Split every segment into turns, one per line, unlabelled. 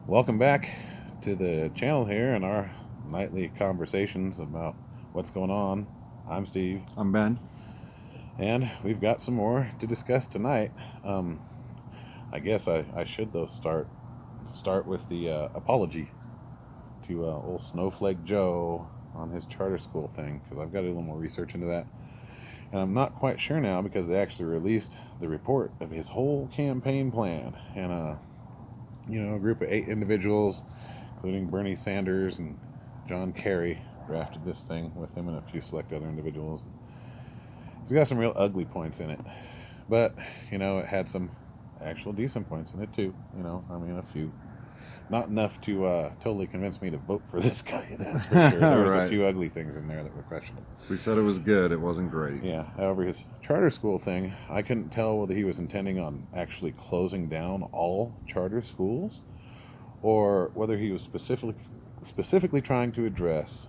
Welcome back to the channel here and our nightly conversations about what's going on. I'm Steve,
I'm Ben.
and we've got some more to discuss tonight. I guess I should though start with the apology to old Snowflake Joe on his charter school thing, because I've got to do a little more research into that, and I'm not quite sure now because they actually released the report of his whole campaign plan, and a group of 8 individuals, including Bernie Sanders and John Kerry, drafted this thing with him and a few select other individuals. It's got some real ugly points in it, but it had some actual decent points in it too. A few. Not enough to totally convince me to vote for this guy, that's for sure. There was a
Right.
few ugly things in there that were questionable.
We said it was good. It wasn't great.
Yeah, however, his charter school thing, I couldn't tell whether he was intending on actually closing down all charter schools or whether he was specifically trying to address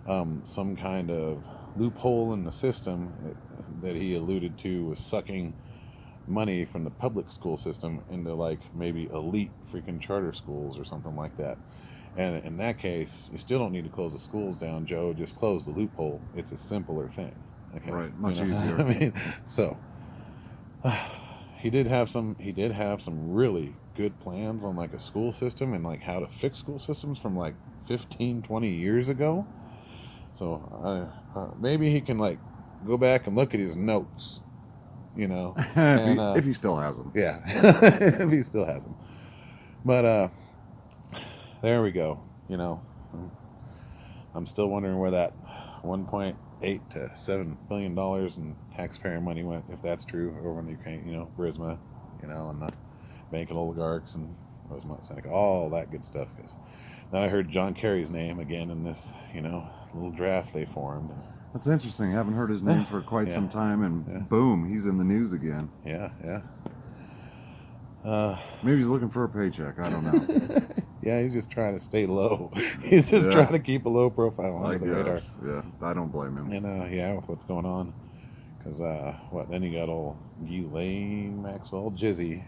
some kind of loophole in the system that he alluded to was sucking money from the public school system into like maybe elite freaking charter schools or something like that. And in that case, you still don't need to close the schools down, Joe. Just close the loophole. It's a simpler thing. Okay?
Right. Much easier.
So he did have some really good plans on like a school system and like how to fix school systems from like 15, 20 years ago. So maybe he can like go back and look at his notes,
if he still has them.
yeah, if he still has them. But there we go. I'm still wondering where that 1.8 to $7 billion in taxpayer money went, if that's true, over in Ukraine. Burisma, and the banking oligarchs and Rosemont Seneca, all that good stuff. Because then I heard John Kerry's name again in this, little draft they formed.
That's interesting. I haven't heard his name for quite some time, and boom, he's in the news again.
Yeah.
Maybe he's looking for a paycheck. I don't know.
Yeah, he's just trying to stay low. He's just trying to keep a low profile under the radar.
Yeah, I don't blame him.
And with what's going on, because then you got old Ghislaine, Maxwell, Jizzy,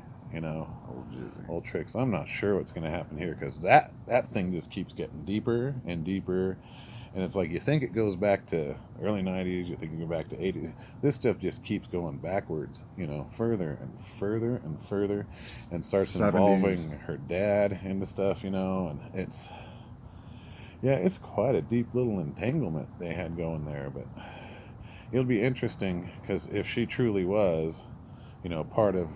old tricks. I'm not sure what's going to happen here, because that thing just keeps getting deeper and deeper. And it's like you think it goes back to early 90s, you think you go back to 80s. This stuff just keeps going backwards, further and further and further, and starts
70s.
involving her dad into stuff, and it's quite a deep little entanglement they had going there. But it'll be interesting, because if she truly was, part of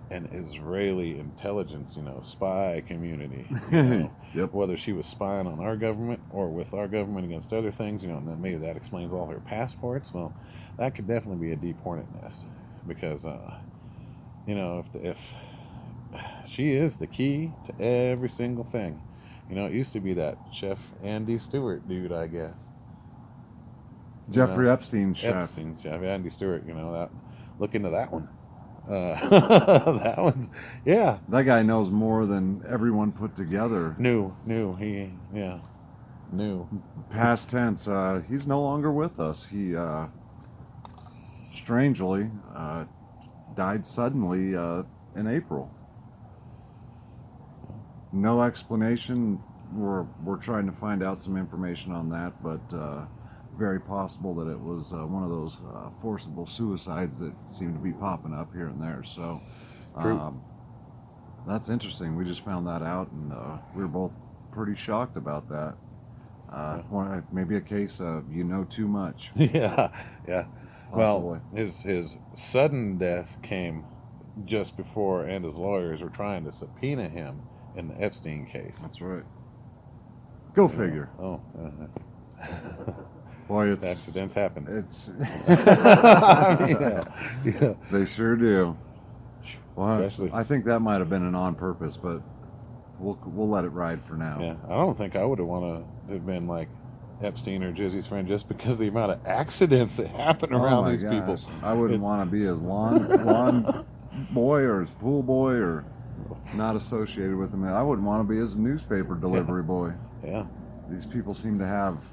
an Israeli intelligence, spy community.
Yep.
Whether she was spying on our government or with our government against other things, and then maybe that explains all her passports. Well, that could definitely be a deep hornet nest, because, if she is the key to every single thing. It used to be that Chef Andy Stewart dude, I guess.
Jeffrey Epstein's chef.
Epstein's chef, Andy Stewart. That. Look into that one. That one's, yeah.
That guy knows more than everyone put together.
New.
Past tense. He's no longer with us. He strangely died suddenly in April. No explanation. We're trying to find out some information on that, but very possible that it was one of those forcible suicides that seem to be popping up here and there. So that's interesting. We just found that out, and we were both pretty shocked about that. Maybe a case of too much.
Yeah.
Possibly.
Well, his sudden death came just before, and his lawyers were trying to subpoena him in the Epstein case.
That's right. Go figure.
Oh.
Boy, it's
accidents happen.
It's
yeah.
They sure do. Well,
Especially,
I think that might have been an on purpose, but we'll let it ride for now.
Yeah, I don't think I would have want to have been like Epstein or Jizzy's friend, just because of the amount of accidents that happen around these people.
I wouldn't want to be his lawn boy or his pool boy, or not associated with him. I wouldn't want to be his newspaper delivery boy.
Yeah.
These people seem to have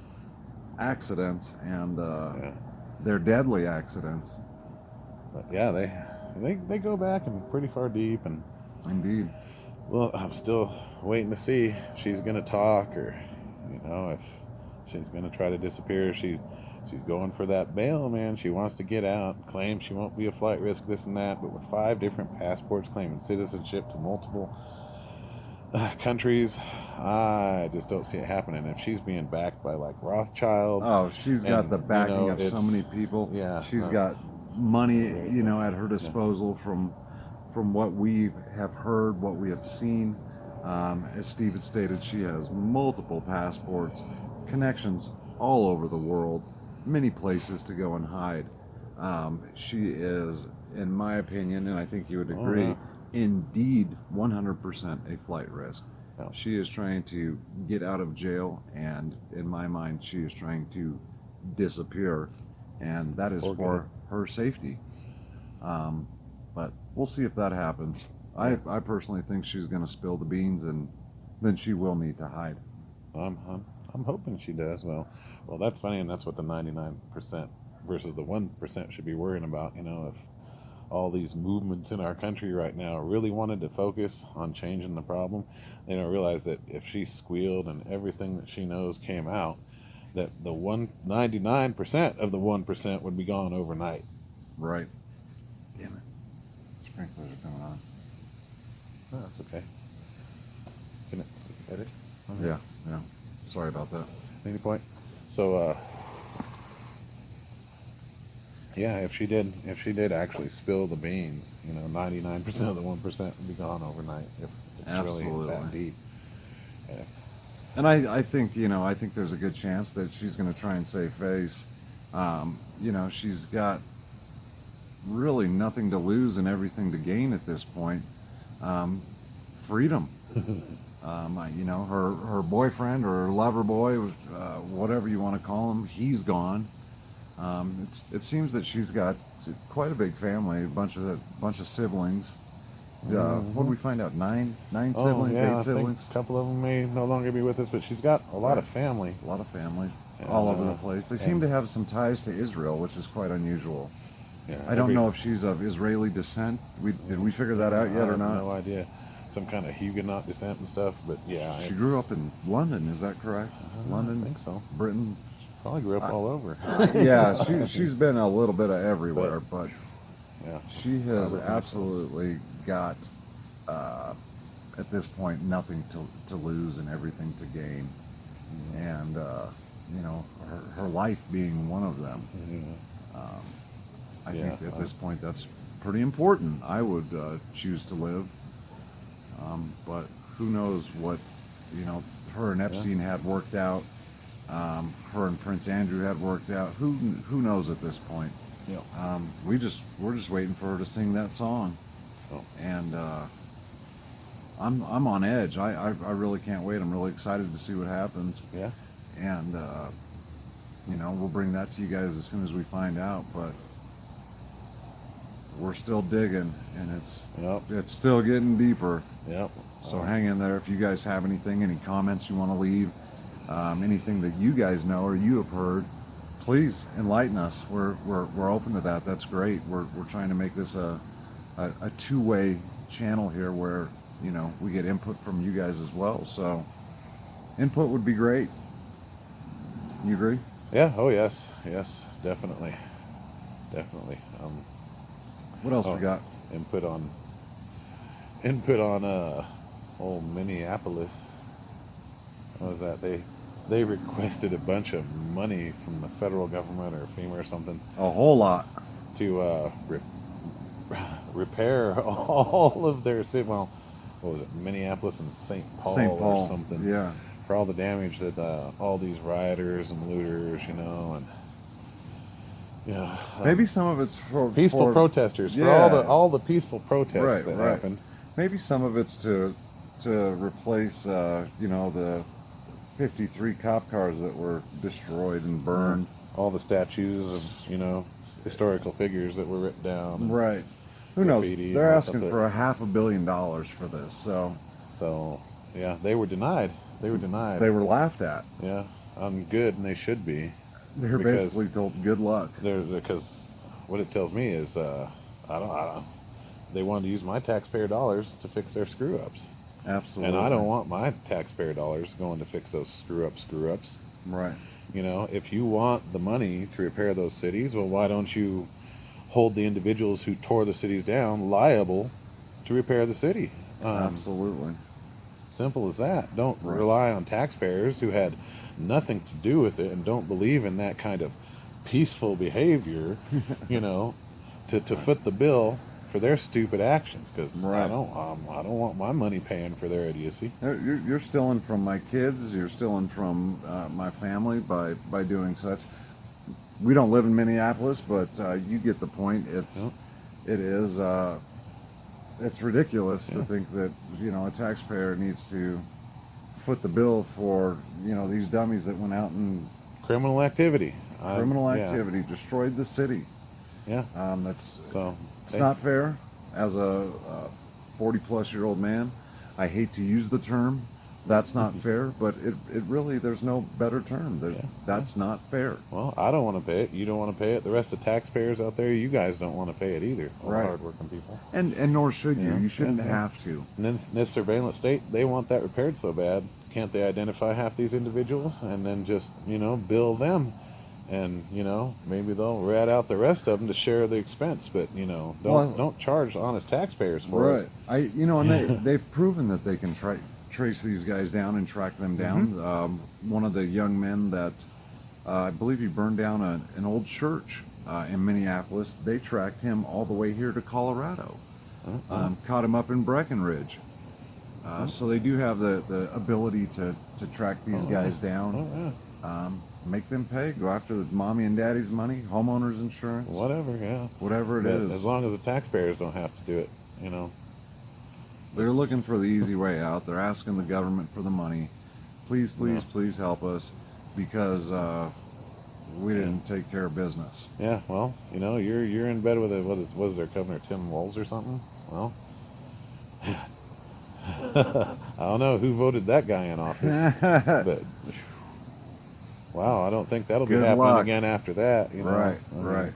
accidents, and they're deadly accidents.
But yeah, they go back and pretty far deep, and
indeed.
Well, I'm still waiting to see if she's gonna talk, or if she's gonna try to disappear. She's going for that bail, man. She wants to get out, claims she won't be a flight risk, this and that, but with 5 different passports claiming citizenship to multiple countries, I just don't see it happening. If she's being backed by like Rothschilds,
Oh, she's got
and
the backing of so
it's
many people.
yeah,
She's got money,
right,
at her
yeah.
disposal from what we have heard, what we have seen. As Steve had stated, she has multiple passports, connections all over the world, many places to go and hide. She is, in my opinion, and I think you would
Oh,
agree,
yeah.
indeed 100% a flight risk.
Yeah.
She is trying to get out of jail, and in my mind, she is trying to disappear, and that is for her safety. But we'll see if that happens. I personally think she's going to spill the beans, and then she will need to hide.
I'm hoping she does. Well, that's funny, and that's what the 99% versus the 1% should be worrying about. If all these movements in our country right now really wanted to focus on changing the problem, they don't realize that if she squealed and everything that she knows came out, that the 99% of the 1% would be gone overnight.
Right. Damn it. Sprinklers are coming on.
Oh, that's okay. Can it edit?
Yeah. Sorry about that.
Any point? So, yeah, if she did actually spill the beans, 99% of the 1% would be gone overnight if it's
Absolutely.
really that deep. Yeah.
And I think, I think there's a good chance that she's going to try and save face. She's got really nothing to lose and everything to gain at this point. Freedom. Her boyfriend or her lover boy, whatever you want to call him, he's gone. It seems that she's got quite a big family, a bunch of siblings. What did we find out? Nine siblings,
yeah,
8 siblings.
I think a couple of them may no longer be with us, but she's got a lot of family.
A lot of family, all over the place. They seem to have some ties to Israel, which is quite unusual.
Yeah,
I don't know if she's of Israeli descent. Did we figure that out yet or not?
No idea. Some kind of Huguenot descent and stuff, but yeah.
She grew up in London, is that correct? London,
I think so.
Britain.
Probably grew up all over.
Yeah, she's been a little bit of everywhere, but
yeah,
she has absolutely got, at this point, nothing to lose and everything to gain. And, her life being one of them. I think at this point that's pretty important. I would choose to live. But who knows what, her and Epstein had worked out. Her and Prince Andrew had worked out. Who knows at this point?
Yeah.
We're just waiting for her to sing that song.
Oh.
And I'm on edge. I really can't wait. I'm really excited to see what happens.
Yeah.
And we'll bring that to you guys as soon as we find out. But we're still digging, and it's still getting deeper.
Yep.
So hang in there. If you guys have anything, any comments you want to leave, anything that you guys know or you have heard, please enlighten us. We're open to that. That's great. We're trying to make this a two-way channel here where we get input from you guys as well. So input would be great. You agree?
Yeah. Oh yes. Definitely.
What else we got?
Input on old Minneapolis. What was that? They requested a bunch of money from the federal government or FEMA or something.
A whole lot.
To repair all of their city. Well, what was it? Minneapolis and St. Paul or something.
Yeah.
For all the damage that all these rioters and looters, and
maybe some of it's for
peaceful protesters.
Yeah.
For all the peaceful protests that happened.
Maybe some of it's to replace the 53 cop cars that were destroyed and burned.
All the statues of historical figures that were ripped down.
Right. Who knows? They're asking for $500 million for this.
So yeah, they were denied. They
were laughed at.
Yeah, good, and they should be.
They're basically told good luck.
Because what it tells me is I don't. They wanted to use my taxpayer dollars to fix their screw ups.
Absolutely.
And I don't want my taxpayer dollars going to fix those screw ups.
Right.
You know, if you want the money to repair those cities, well, why don't you hold the individuals who tore the cities down liable to repair the city?
Absolutely.
Simple as that. Don't
Right.
rely on taxpayers who had nothing to do with it and don't believe in that kind of peaceful behavior, you know, to
Right.
foot the bill for their stupid actions. Because
Right.
I don't want my money paying for their idiocy.
You're stealing from my kids. You're stealing from my family by doing such. We don't live in Minneapolis, but you get the point.
Yep.
It is it's ridiculous
Yeah.
to think that a taxpayer needs to foot the bill for these dummies that went out and
Criminal activity.
criminal
Yeah.
activity, destroyed the city.
Yeah.
That's
So
it's not fair. As a 40-plus-year-old man, I hate to use the term. That's not fair, but it really, there's no better term. That's not fair.
Well, I don't want to pay it. You don't want to pay it. The rest of the taxpayers out there, you guys don't want to pay it either. All
Right.
hardworking people.
And nor should you.
Yeah.
You shouldn't
Yeah.
have to.
And then this surveillance state, they want that repaired so bad. Can't they identify half these individuals and then just, bill them? And, maybe they'll rat out the rest of them to share the expense. But, don't charge honest taxpayers for it.
Right. And they've proven that they can trace these guys down and track them down. One of the young men that I believe he burned down an old church in Minneapolis. They tracked him all the way here to Colorado. Caught him up in Breckenridge. So they do have the ability to track these guys down.
Oh, yeah.
Make them pay. Go after the mommy and daddy's money, homeowners insurance,
Whatever, yeah.
whatever it
But
is.
as long as the taxpayers don't have to do it,
They're looking for the easy way out. They're asking the government for the money. Please, please,
Yeah.
please help us because we didn't take care of business.
Yeah, well, you're in bed with what is their governor, Tim Walz or something? Well, I don't know who voted that guy in office, but wow, I don't think that'll be
Good
happening
luck.
again after that.
Right,
I mean,
right.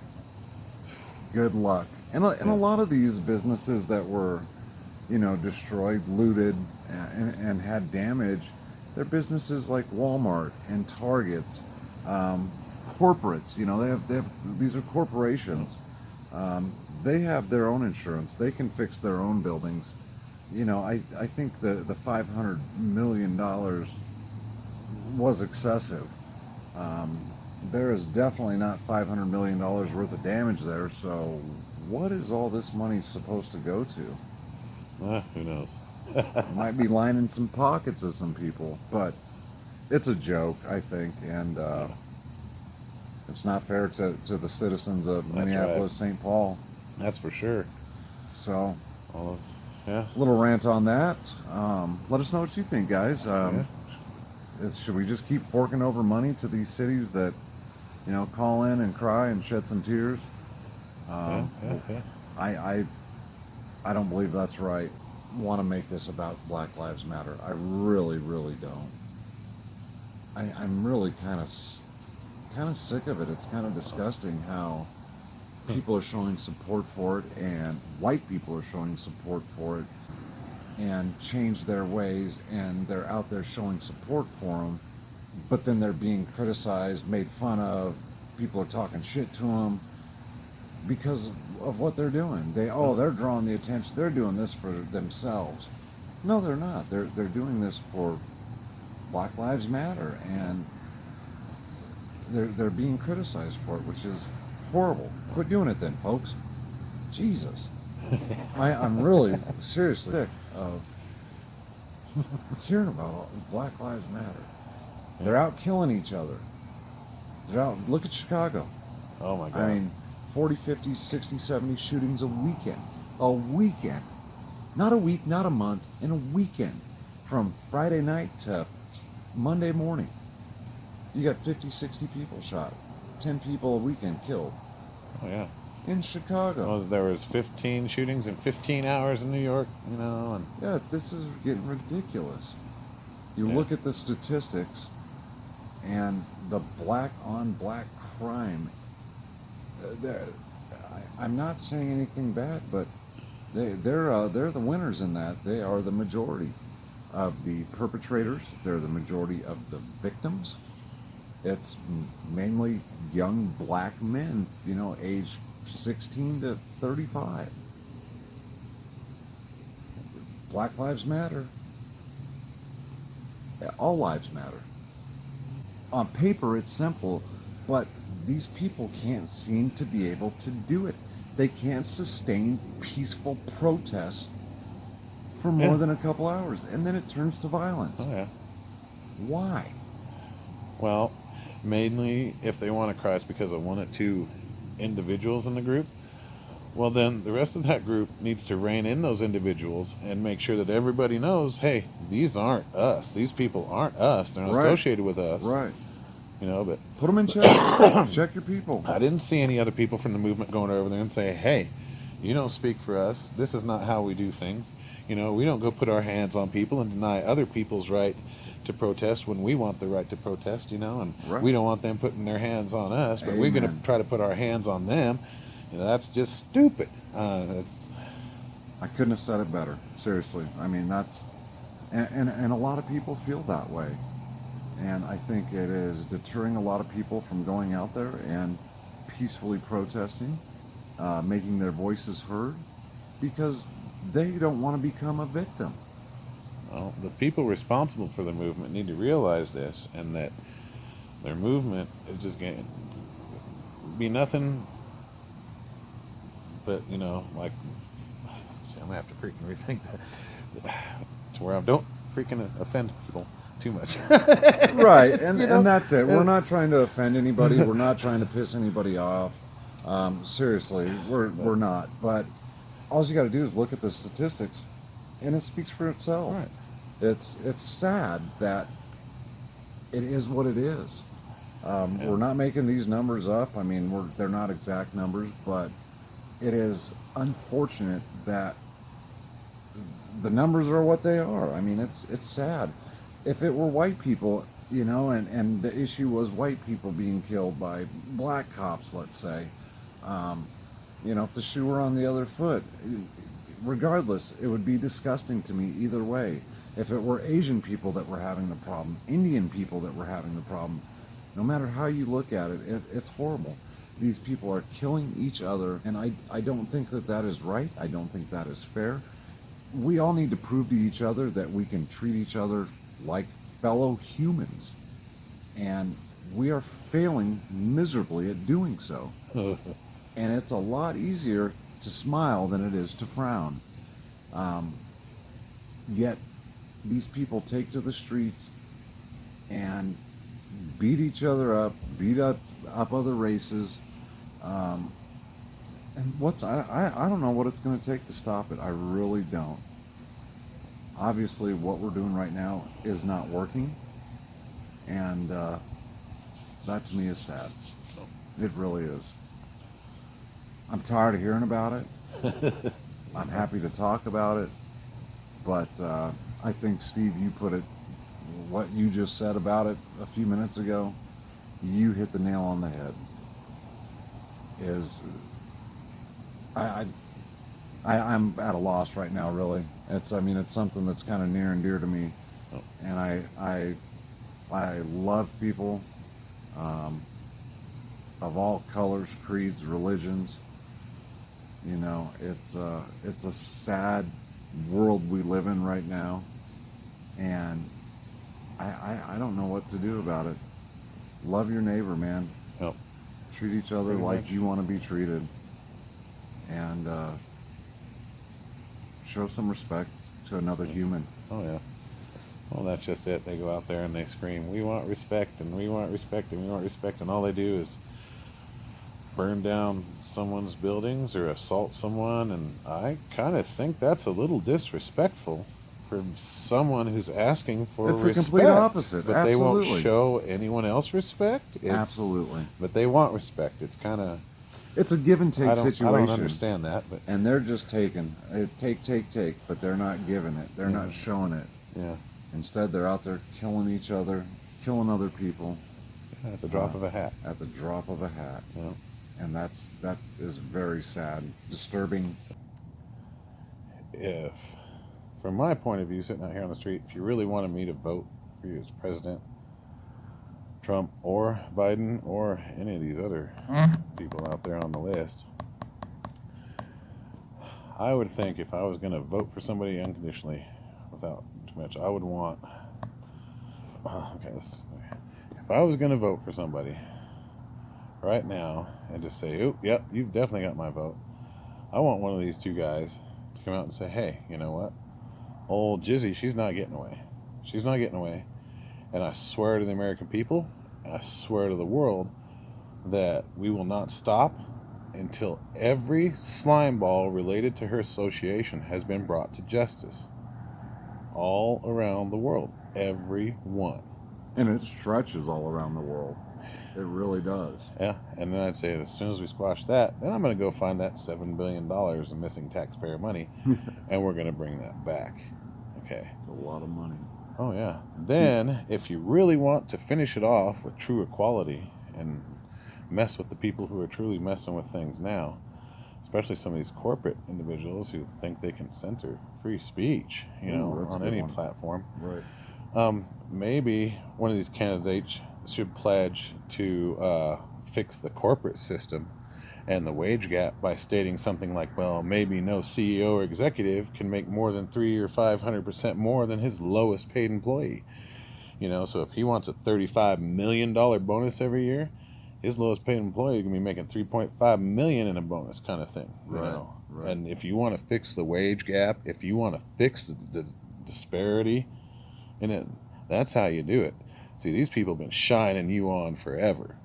Good luck. And a lot of these businesses that were, destroyed, looted, and had damage, they're businesses like Walmart and Targets, corporates. They have these are corporations. They have their own insurance. They can fix their own buildings. I think the $500 million was excessive. There is definitely not $500 million worth of damage there, so what is all this money supposed to go to?
who knows?
It might be lining some pockets of some people, but it's a joke, I think, and it's not fair to the citizens of
That's
Minneapolis, St. Paul.
That's for sure.
So,
Well, yeah.
little rant on that. Let us know what you think, guys.
Yeah.
Should we just keep forking over money to these cities that, call in and cry and shed some tears?
Yeah.
I don't believe that's right. Want to make this about Black Lives Matter? I really, really don't. I'm really kind of sick of it. It's kind of disgusting how people are showing support for it, and white people are showing support for it, and change their ways, and they're out there showing support for them, but then they're being criticized, made fun of. People are talking shit to them because of what they're doing. They're drawing the attention. They're doing this for themselves. No, they're not. They're doing this for Black Lives Matter, and they're being criticized for it, which is horrible. Quit doing it then, folks. Jesus. I'm really seriously sick of hearing about Black Lives Matter. They're out killing each other. They're out. Look at Chicago.
Oh my God.
I mean, 40, 50, 60, 70 shootings a weekend. A weekend. Not a week, not a month, in a weekend. From Friday night to Monday morning. You got 50, 60 people shot. 10 people a weekend killed.
Oh yeah.
In Chicago.
Well, there was 15 shootings in 15 hours in New York. And
Yeah, this is getting ridiculous. You
Yeah.
look at the statistics and the black on black crime. I'm not saying anything bad, but they're the winners in that. They are the majority. of the perpetrators. They're the majority of the victims. It's mainly young black men, age 16 to 35. Black lives matter. All lives matter. On paper, it's simple, but these people can't seem to be able to do it. They can't sustain peaceful protests for more
Yeah.
than a couple hours, and then it turns to violence.
Oh yeah.
Why?
Well, mainly if they want to cry, it's because of one or two individuals in the group. Well, then the rest of that group needs to rein in those individuals and make sure that everybody knows, hey, these aren't us. These people aren't us. They're not
Right.
associated with us.
Right.
But
Put them in check. Check your people.
I didn't see any other people from the movement going over there and say, hey, you don't speak for us. This is not how we do things. We don't go put our hands on people and deny other people's right to protest when we want the right to protest, and
Right.
we don't want them putting their hands on us, but we're going
Amen.
to try to put our hands on them. That's just stupid.
I couldn't have said it better. Seriously. I mean, and a lot of people feel that way. And I think it is deterring a lot of people from going out there and peacefully protesting, making their voices heard, because they don't want to become a victim.
Well, the people responsible for the movement need to realize this, and that their movement is just going to be nothing but, like, see, I'm going to have to freaking rethink that to where I don't freaking offend people too much.
Right, and that's it. We're not trying to offend anybody. We're not trying to piss anybody off. Seriously, we're not. But all you got to do is look at the statistics, and it speaks for itself.
Right.
It's sad that it is what it is. We're not making these numbers up. I mean, they're not exact numbers, but it is unfortunate that the numbers are what they are. I mean, it's sad. If it were white people, and the issue was white people being killed by black cops, let's say, if the shoe were on the other foot, regardless, it would be disgusting to me either way. If it were Asian people that were having the problem, Indian people that were having the problem, no matter how you look at it, it's horrible. These people are killing each other, and I don't think that is right. I don't think that is fair. We all need to prove to each other that we can treat each other like fellow humans, and we are failing miserably at doing so. And it's a lot easier to smile than it is to frown. Yet these people take to the streets and beat each other up, beat up other races, and I don't know what it's going to take to stop it. I really don't. Obviously, what we're doing right now is not working, and that to me is sad. It really is. I'm tired of hearing about it. I'm happy to talk about it, but I think, Steve, you put it, what you just said about it a few minutes ago, you hit the nail on the head. I'm at a loss right now, really. It's something that's kind of near and dear to me, and I love people of all colors, creeds, religions. It's a sad world we live in right now, and I don't know what to do about it. Love your neighbor, man.
Yep.
Treat each other
Pretty
like
much.
you want to be treated, and show some respect to another human.
Oh yeah. Well, that's just it. They go out there and they scream, "We want respect, and we want respect, and we want respect," and all they do is burn down someone's buildings or assault someone. And I kind of think that's a little disrespectful for someone who's asking for
It's the
respect.
complete opposite.
But
Absolutely.
they won't show anyone else respect.
Absolutely.
But they want respect. It's kind of.
It's a give and take situation.
I don't understand that, but
and they're just taking take, but they're not giving it. They're not showing it.
yeah,
Instead, they're out there killing each other, killing other people
at the drop of a hat.
at the drop of a hat.
Yeah.
And that is very sad, disturbing.
If from my point of view, sitting out here on the street, if you really wanted me to vote for you as president, Trump or Biden or any of these other people out there on the list, I would think if I was going to vote for somebody unconditionally, without too much, I would want. Okay, if I was going to vote for somebody right now and just say, "Oh, yep, you've definitely got my vote," I want one of these two guys to come out and say, "Hey, you know what? Old Jizzy, she's not getting away. She's not getting away." And I swear to the American people, and I swear to the world, that we will not stop until every slime ball related to her association has been brought to justice. All around the world. Every one.
And it stretches all around the world. It really does.
Yeah, and then I'd say as soon as we squash that, then I'm going to go find that $7 billion in missing taxpayer money, and we're going to bring that back. Okay.
It's a lot of money.
Oh, yeah. Then, if you really want to finish it off with true equality and mess with the people who are truly messing with things now, especially some of these corporate individuals who think they can censor free speech, on any platform.
Right.
Maybe one of these candidates should pledge to fix the corporate system and the wage gap by stating something like, well, maybe no CEO or executive can make more than 300 or 500% more than his lowest paid employee. So if he wants a $35 million bonus every year, his lowest paid employee can be making $3.5 million in a bonus kind of thing.
Right.
And if you want to fix the wage gap, if you want to fix the disparity in it, that's how you do it. See, these people have been shining you on forever.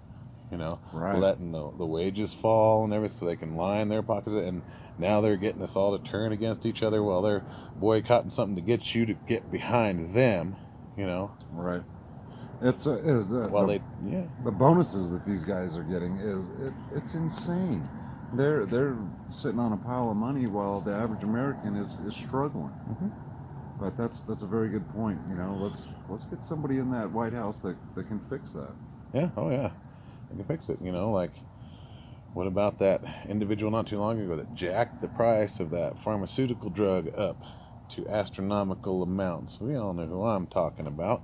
Right.
Letting the wages fall and everything so they can line their pockets, and now they're getting us all to turn against each other while they're boycotting something to get you to get behind them.
Right. The bonuses that these guys are getting it's insane. They're sitting on a pile of money while the average American is struggling.
Mm-hmm.
But that's a very good point. Let's get somebody in that White House that can fix that.
Yeah. Oh yeah. They can fix it. Like, what about that individual not too long ago that jacked the price of that pharmaceutical drug up to astronomical amounts? We all know who I'm talking about.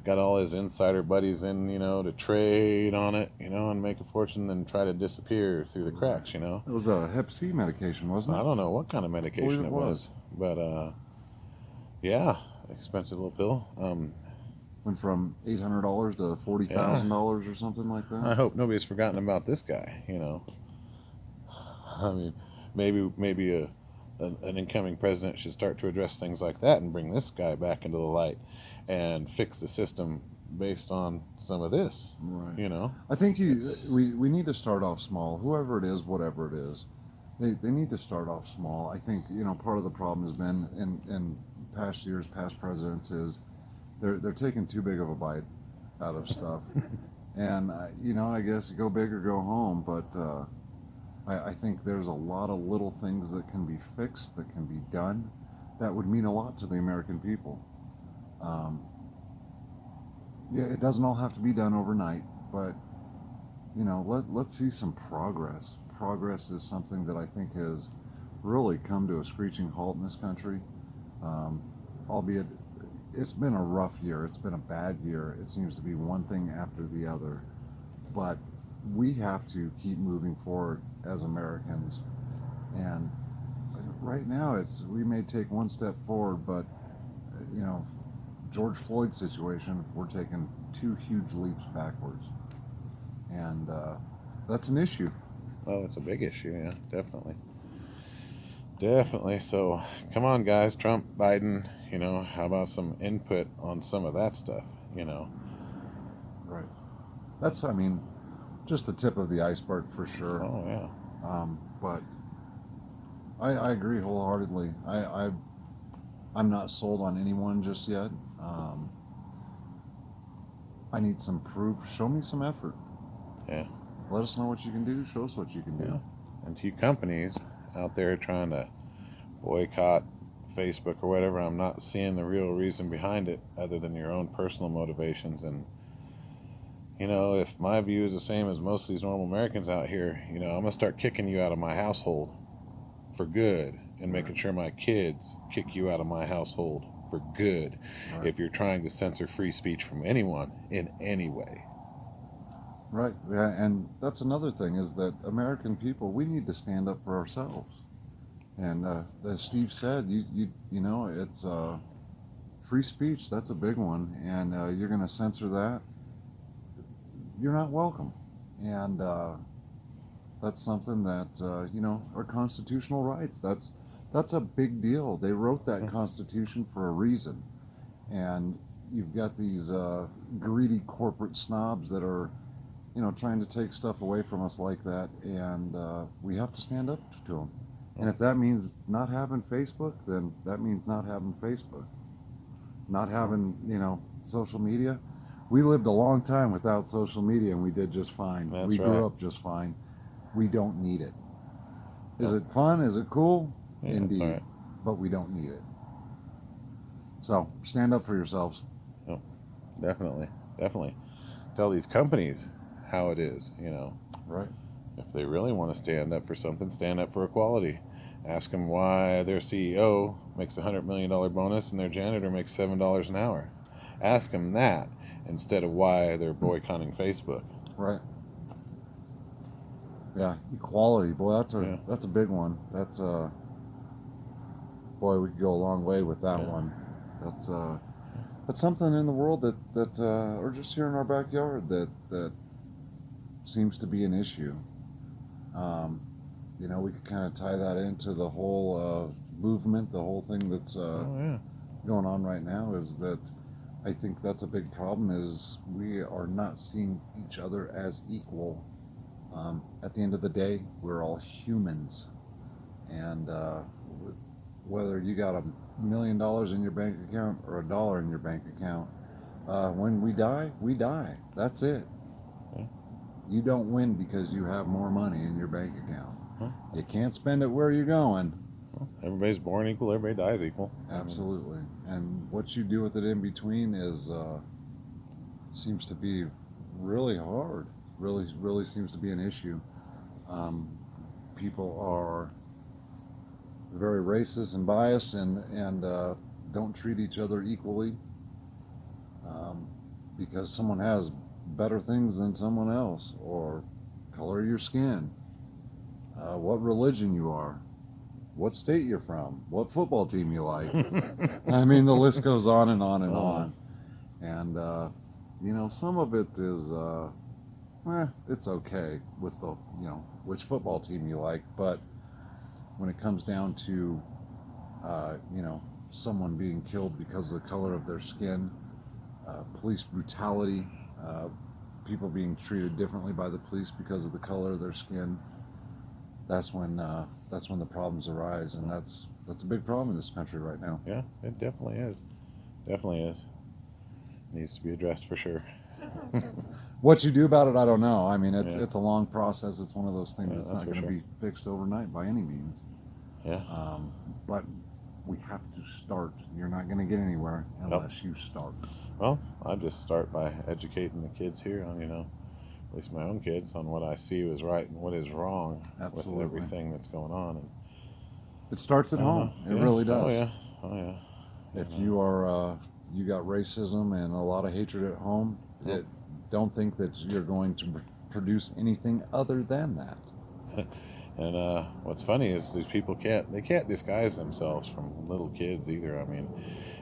Got all his insider buddies in, to trade on it, and make a fortune, then try to disappear through the cracks,
It was a Hep C medication, wasn't it?
I don't know what kind of medication it was, but yeah, expensive little pill.
Went from $800 to $40,000 or something like that.
I hope nobody's forgotten about this guy. I mean, maybe an incoming president should start to address things like that and bring this guy back into the light and fix the system based on some of this.
Right. I think we need to start off small. Whoever it is, whatever it is, they need to start off small. I think part of the problem has been in past years, past presidents is they're taking too big of a bite out of stuff, and I guess go big or go home. But I think there's a lot of little things that can be fixed, that can be done, that would mean a lot to the American people. It doesn't all have to be done overnight, but let's see some progress. Progress is something that I think has really come to a screeching halt in this country, albeit it's been a rough year. It's been a bad year. It seems to be one thing after the other, but we have to keep moving forward as Americans. And right now, we may take one step forward, but George Floyd's situation, we're taking 2 huge leaps backwards, and that's an issue.
Oh, it's a big issue. Yeah, definitely. So come on, guys, Trump, Biden, how about some input on some of that stuff?
Right. That's just the tip of the iceberg for sure.
Oh yeah.
But I agree wholeheartedly. I'm not sold on anyone just yet. I need some proof. Show me some effort.
Yeah.
Let us know what you can do. Show us what you can do.
Yeah. And to you companies out there trying to boycott Facebook or whatever, I'm not seeing the real reason behind it other than your own personal motivations. And if my view is the same as most of these normal Americans out here, I'm gonna start kicking you out of my household for good. and making sure my kids kick you out of my household for good
Right.
if you're trying to censor free speech from anyone in any way.
Right. Yeah, and that's another thing is that American people, we need to stand up for ourselves. And as Steve said, you know, it's free speech. That's a big one, and you're going to censor that. You're not welcome. And that's something that you know, our constitutional rights. That's a big deal. They wrote that Constitution for a reason, and you've got these greedy corporate snobs that are, you know, trying to take stuff away from us like that, and we have to stand up to them. And if that means not having Facebook, then that means not having Facebook, not having, you know, social media. We lived a long time without social media, and we did just fine.
That's
we
right.
grew up just fine. We don't need it. Is
No.
it fun? Is it cool?
Yeah,
Indeed.
that's all right.
But we don't need it. So stand up for yourselves.
Definitely. Tell these companies how it is, you know.
Right.
If they really want to stand up for something, stand up for equality. Ask them why their CEO makes a $100 million bonus and their janitor makes $7 an hour. Ask them that instead of why they're boycotting Facebook.
Right. Yeah, equality. Boy,
Yeah.
that's a big one. That's boy, we could go a long way with that
Yeah.
one. That's something in the world that or just here in our backyard that seems to be an issue. You know, we could kind of tie that into the whole movement, the whole thing that's
Oh, yeah.
going on right now. Is that I think that's a big problem. Is we are not seeing each other as equal. At the end of the day, we're all humans, and whether you got $1 million in your bank account or $1 in your bank account, when we die, we die. That's it.
Yeah.
You don't win because you have more money in your bank account.
Huh.
You can't spend it where you're going.
Well, everybody's born equal, everybody dies equal.
Absolutely. And what you do with it in between is seems to be really hard. Really seems to be an issue. People are very racist and biased and don't treat each other equally because someone has better things than someone else, or color of your skin, what religion you are, what state you're from, what football team you like. I mean, the list goes on and on and on. And you know, some of it is it's okay with the, you know, which football team you like, but when it comes down to you know, someone being killed because of the color of their skin, police brutality, people being treated differently by the police because of the color of their skin, that's when the problems arise, and that's a big problem in this country right now.
Yeah, it definitely is. Definitely is. Needs to be addressed for sure.
What you do about it, I don't know. I mean,
Yeah.
it's a long process. It's one of those things
Yeah,
that's
that's
not
for
going to
sure.
be fixed overnight by any means.
Yeah.
But we have to start. You're not going to get anywhere unless you start.
Well, I just start by educating the kids here on, you know, at least my own kids, on what I see is right and what is wrong
Absolutely.
with everything that's going on. And
It starts at home. It
Yeah.
really does.
Oh yeah.
If you are, you got racism and a lot of hatred at home,
Yep.
don't think that you're going to produce anything other than that.
And what's funny is these people can't disguise themselves from little kids either. I mean,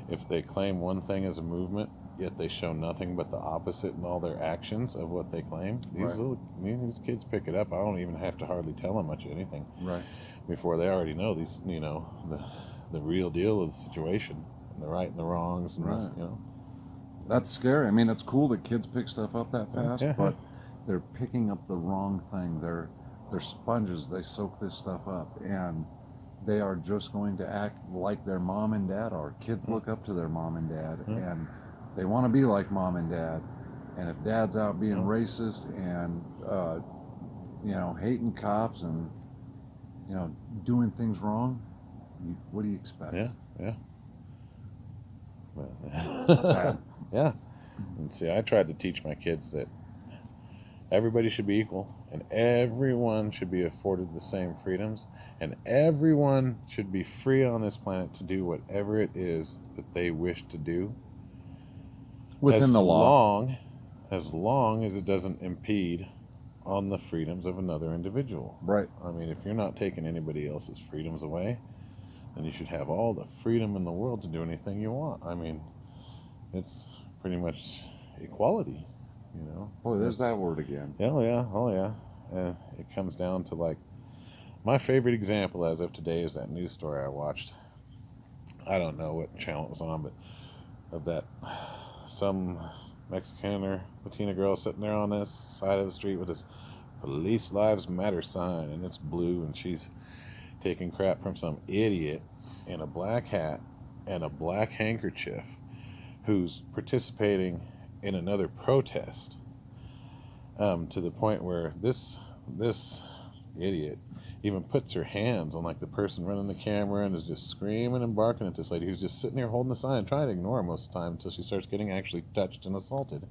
if they claim one thing as a movement, yet they show nothing but the opposite in all their actions of what they claim, these kids pick it up. I don't even have to hardly tell them much of anything
Right.
before they already know these, you know, the real deal of the situation, and the right and the wrongs, and
Right.
you know.
That's scary. I mean, it's cool that kids pick stuff up that fast,
Yeah.
but they're picking up the wrong thing. They're sponges. They soak this stuff up, and they are just going to act like their mom and dad are. Kids look up to their mom and dad, and they want to be like mom and dad. And if dad's out being racist and you know, hating cops and, you know, doing things wrong, what do you expect?
Yeah.
Sad.
Yeah. And see, I tried to teach my kids that everybody should be equal, and everyone should be afforded the same freedoms, and everyone should be free on this planet to do whatever it is that they wish to do,
Within the law.
As long as it doesn't impede on the freedoms of another individual.
Right.
I mean, if you're not taking anybody else's freedoms away, then you should have all the freedom in the world to do anything you want. I mean, it's pretty much equality, you know.
Boy, there's that word again.
Oh yeah. It comes down to, like, my favorite example as of today is that news story I watched. I don't know what channel it was on, but of that some Mexican or Latina girl sitting there on this side of the street with this Police Lives Matter sign, and it's blue, and she's taking crap from some idiot in a black hat and a black handkerchief who's participating in another protest, to the point where this idiot even puts her hands on, like, the person running the camera and is just screaming and barking at this lady who's just sitting there holding the sign, trying to ignore her most of the time until she starts getting actually touched and assaulted.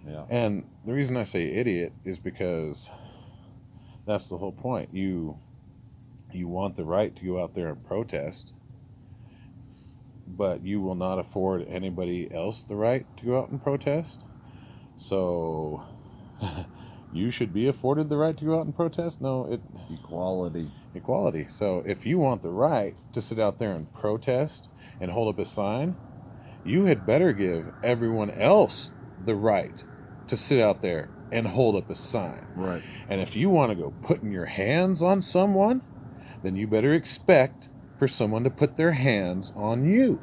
Yeah.
And the reason I say idiot is because that's the whole point. You want the right to go out there and protest, but you will not afford anybody else the right to go out and protest. So you should be afforded the right to go out and protest? No, equality. So if you want the right to sit out there and protest and hold up a sign, you had better give everyone else the right to sit out there and hold up a sign.
Right.
And if you want to go putting your hands on someone, then you better expect for someone to put their hands on you,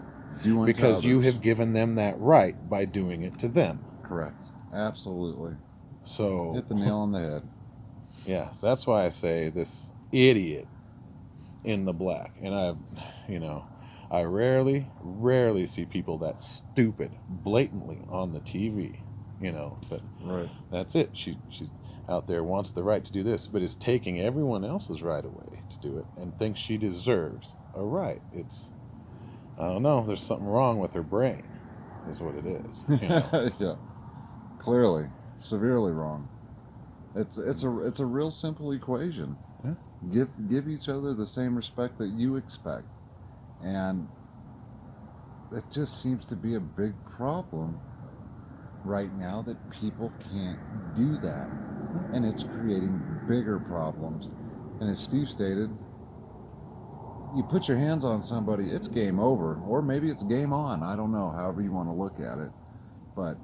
because you have given them that right by doing it to them.
Correct. Absolutely.
So
hit the nail on the head.
Yeah, so that's why I say this idiot in the black. And I rarely see people that stupid blatantly on the TV, but
right.
That's it. She's out there, wants the right to do this, but is taking everyone else's right away to do it and thinks she deserves a right. I don't know, there's something wrong with her brain, is what it is.
Yeah. Clearly. Severely wrong. It's a real simple equation.
Yeah.
Give each other the same respect that you expect, and it just seems to be a big problem right now that people can't do that, and it's creating bigger problems. And as Steve stated, you put your hands on somebody, it's game over, or maybe it's game on. I don't know, however you want to look at it, but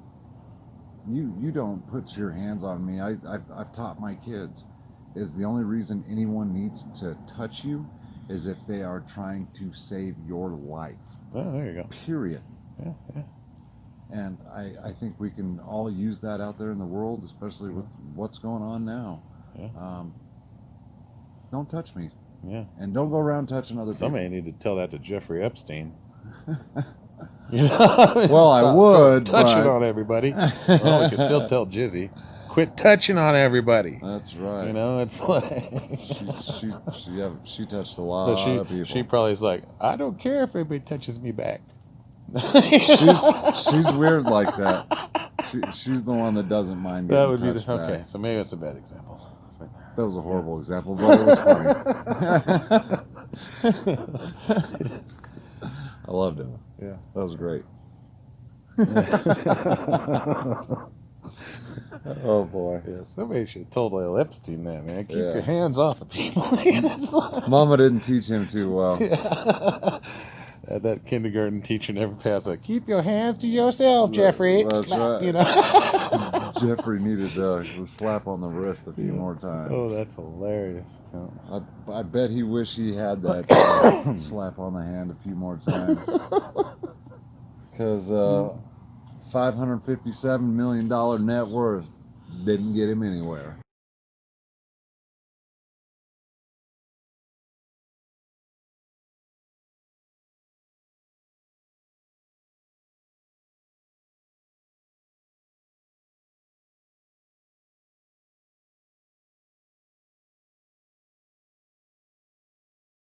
you don't put your hands on me. I've taught my kids, is the only reason anyone needs to touch you is if they are trying to save your life.
Oh, there you go.
Period.
Yeah.
And I think we can all use that out there in the world, especially with what's going on now.
Yeah.
Don't touch me.
Yeah.
And don't go around touching other
Somebody
people.
need to tell that to Jeffrey Epstein.
Well, I would.
Touching on everybody. Well, we can still tell Jizzy, quit touching on everybody.
That's right.
It's like
she touched a lot of people.
She probably is like, I don't care if anybody touches me back.
she's weird like that. She's the one that doesn't mind getting
That would
touched
be okay.
back.
So maybe it's a bad example.
That was a horrible example, but it was funny. I loved it.
Yeah,
that was great. Oh boy.
Yeah, somebody should have told Lil Epstein that, man. Keep
Yeah.
your hands off of people.
Mama didn't teach him too well.
Yeah. That kindergarten teacher never passed like, keep your hands to yourself, Jeffrey.
That's
Slap,
right. Jeffrey needed a slap on the wrist a few more times.
Oh, that's hilarious. Yeah.
I bet he wished he had that slap on the hand a few more times. Because $557 million net worth didn't get him anywhere.